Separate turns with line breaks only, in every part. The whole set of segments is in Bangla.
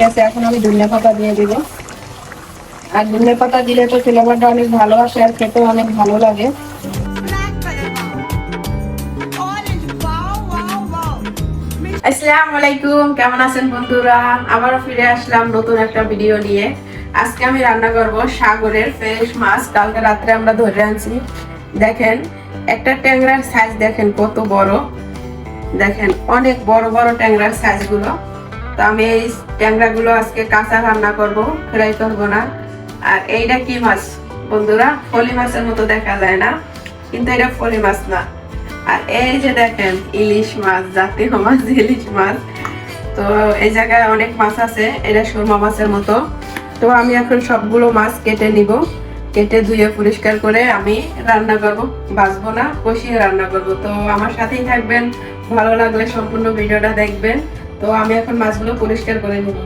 আছে। এখন আমি ধনিয়া পাতা দিয়ে দিব। আর ধনিয়া পাতা দিলে তো ফ্লেভারটা অনেক ভালো আসে আর খেতেও অনেক ভালো লাগে। আসসালামু আলাইকুম, কেমন আছেন বন্ধুরা? আবারও ফিরে আসলাম নতুন একটা ভিডিও নিয়ে। আজকে আমি রান্না করব সাগরের ফ্রেশ মাছ। কালকে রাত্রে আমরা ধরে আনছি। দেখেন একটা ট্যাংরার সাইজ দেখেন কত বড়। দেখেন অনেক বড় বড় ট্যাংরার সাইজ গুলো। তো আমি এই ট্যাংরা গুলো আজকে কাঁচা রান্না করব, ফ্রাই করব না। আর এইটা কি মাছ বন্ধুরা? ফলি মাছের মতো দেখা যায় না, কিন্তু এটা ফলি মাছ না। আর এই যে দেখেন ইলিশ মাছ, জাতীয় মাছ ইলিশ মাছ। তো এই জায়গায় অনেক মাছ আছে, এটা সুরমা মাছের মতো। তো আমি এখন সবগুলো মাছ কেটে নিব। কেটে ধুয়ে পরিষ্কার করে আমি রান্না করব, ভাজবো না, কষিয়ে রান্না করব। তো আমার সাথেই থাকবেন, ভালো লাগলে সম্পূর্ণ ভিডিওটা দেখবেন। তো আমি এখন মাছগুলো পরিষ্কার করে নিব।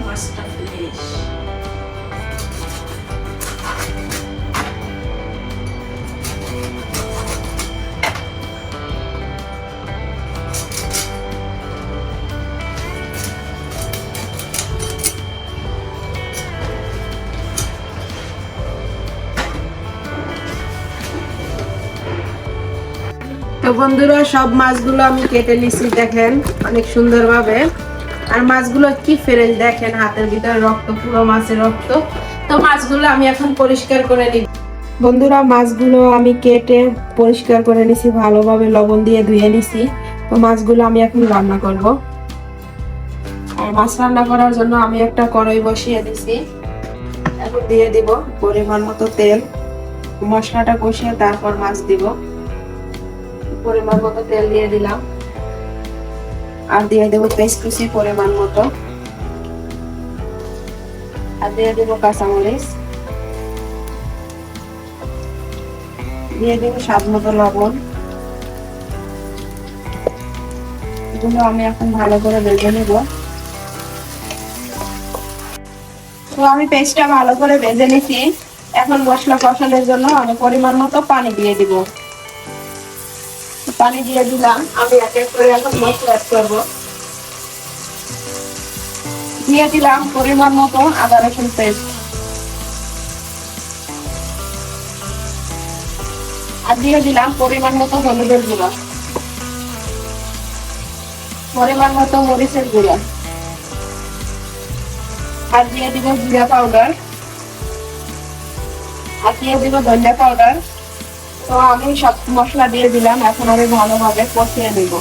মাছটা ফ্রেশ। তো বন্ধুরা সব মাছগুলো আমি কেটে নিছি, দেখেন অনেক সুন্দরভাবে। আর মাছগুলো কি ফ্রেশ, দেখেন হাতের ভিতরে রক্ত, পুরো মাছের রক্ত। তো মাছগুলো আমি এখন পরিষ্কার করে নিব। বন্ধুরা মাছগুলো আমি কেটে পরিষ্কার করে নিছি, ভালোভাবে লবণ দিয়ে ধুয়ে নিছি। তো মাছগুলো আমি এখন রান্না করব। আর মাছ রান্না করার জন্য আমি একটা কড়াই বসিয়ে দিছি। এখন দিয়ে দিব পরিমাণ মতো তেল। মশলাটা কষিয়ে তারপর মাছ দিব। পরিমাণ মতো তেল দিয়ে দিলাম। আর দিয়ে দেবো পেঁয়াজ কুচি পরিমাণ মতো। আর দিয়ে দেবো কাঁচামরিচ। দিয়ে দেবো স্বাদ মতো লবণ। এগুলো আমি এখন ভালো করে ভেজে নেব। তো আমি পেস্টটা ভালো করে ভেজে নিছি। এখন মশলা কষানোর জন্য আমি পরিমাণ মতো পানি দিয়ে দিব। পানি দিয়ে দিলাম। আমি এক এক করে এখন মশলা অ্যাড করব। দিয়ে দিলাম পরিমাণ মতো আদা রসুন পেস্ট। আর দিয়ে দিলাম পরিমাণ মতো হলুদের গুঁড়া, পরিমাণ মতো মরিচের গুঁড়া। আর দিয়ে দিব জিরা পাউডার। আর দিয়ে দিব ধনিয়া পাউডার। তো আমি সব মশলা দিয়ে দিলাম। এখন আমি ভালোভাবে কষিয়ে নিব।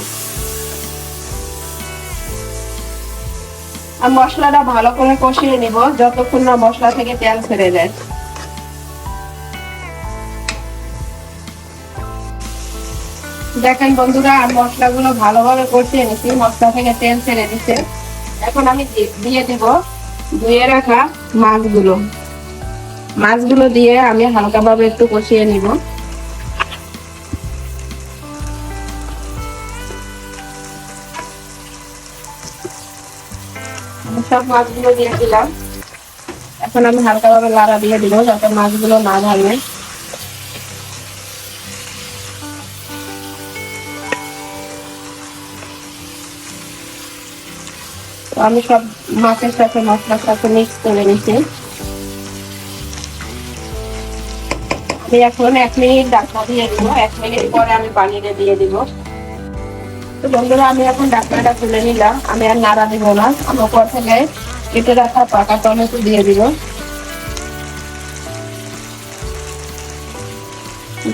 আর মশলাটা ভালো করে কষিয়ে নিব যতক্ষণ না মশলা থেকে তেল ছেড়ে যায়। দেখেন বন্ধুরা আর মশলাগুলো ভালোভাবে কষিয়ে নিছি, মশলা থেকে তেল ছেড়ে দিচ্ছে। এখন আমি দিয়ে দিব ধুয়ে রাখা মাছগুলো। মাছগুলো দিয়ে আমি হালকাভাবে একটু কষিয়ে নিব। সব মাছগুলো দিয়ে দিলাম। এখন আমি হালকাভাবে লাড়া দিয়ে দিব যাতে মাছগুলো না ভাঙে। তো আমি সব মাছের সাথে মশলার সাথে মিক্স করে নিচ্ছি। আমি এখন 1 মিনিট ঢাকনা দিয়ে দিব। 1 মিনিট পরে আমি পানিটা দিয়ে দিব। তো বন্ধুরা আমি এখন ঢাকনাটা খুলে নিলাম। আমি আর নাড়া দিব না। আমি উপর থেকে কেটে রাখা পাকা টমেটো দিয়ে দিব।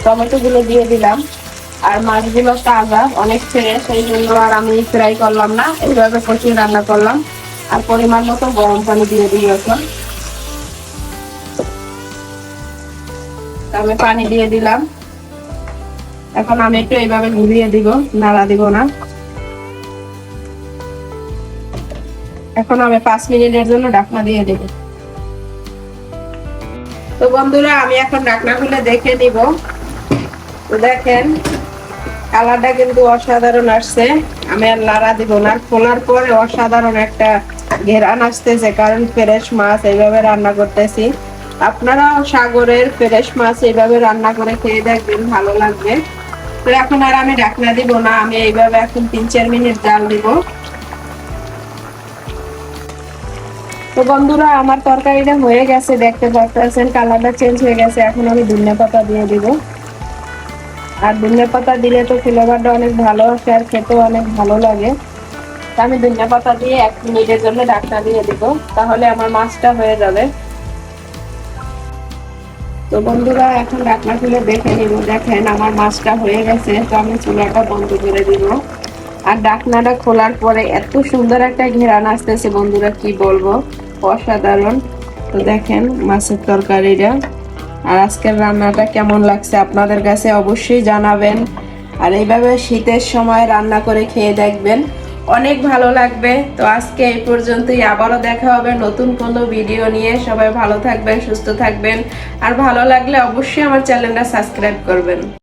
টমেটো গুলো দিয়ে দিলাম। আর মাছগুলো তাজা, অনেক ছেড়ে, সেই জন্য আর আমি ফ্রাই করলাম না, এইভাবে কষিয়ে রান্না করলাম। আর পরিমাণ মতো গরম পানি দিয়ে দিই। এখন আমি পানি দিয়ে দিলাম। এখন আমি একটু এইভাবে ঘুরিয়ে দিব, নাড়া দিব না। এখন আমি 5 মিনিটের জন্য ঢাকনা দিয়ে দেব। তো বন্ধুরা আমি এখন ঢাকনা খুলে দেখে নিব। তো দেখেন কালারটা কিন্তু অসাধারণ আসছে। আমি আর নাড়া দিব না। খোলার পরে অসাধারণ একটা ঘেরান আসতেছে, কারণ ফ্রেশ মাছ এইভাবে রান্না করতেছি। আপনারাও সাগরের ফ্রেশ মাছ এইভাবে রান্না করে খেয়ে দেখবেন, ভালো লাগবে। তো এখন আর আমি ঢাকনা দিব না, আমি এইভাবে এখন 3-4 মিনিট জাল দিব। তো বন্ধুরা আমার তরকারিটা হয়ে গেছে, দেখতে পাচ্ছেন কালারটা চেঞ্জ হয়ে গেছে। এখন আমি ধনিয়া পাতা দিয়ে দিব। আর ধনিয়া পাতা দিলে তো ফ্লেভারটা অনেক ভালো আসে আর খেতেও অনেক ভালো লাগে। আমি ধনিয়া পাতা দিয়ে 1 মিনিটের জন্য ঢাকনা দিয়ে দিব, তাহলে আমার মাছটা হয়ে যাবে। তো বন্ধুরা এখন ঢাকনা খুলে দেখে নিব। দেখেন আমার মাছটা হয়ে গেছে। তো আমি চুলাটা বন্ধ করে দিব। আর ঢাকনাটা খোলার পরে এত সুন্দর একটা ঘ্রাণ আসতেছে বন্ধুরা, কি বলবো, অসাধারণ। তো দেখেন মাছের তরকারিটা। আর আজকের রান্নাটা কেমন লাগছে আপনাদের কাছে অবশ্যই জানাবেন। আর এইভাবে শীতের সময় রান্না করে খেয়ে দেখবেন, অনেক ভালো লাগবে। তো আজকে এই পর্যন্তই, আবারও দেখা হবে নতুন কোনো ভিডিও নিয়ে। সবাই ভালো থাকবেন, সুস্থ থাকবেন। আর ভালো লাগলে অবশ্যই আমার চ্যানেলটা সাবস্ক্রাইব করবেন।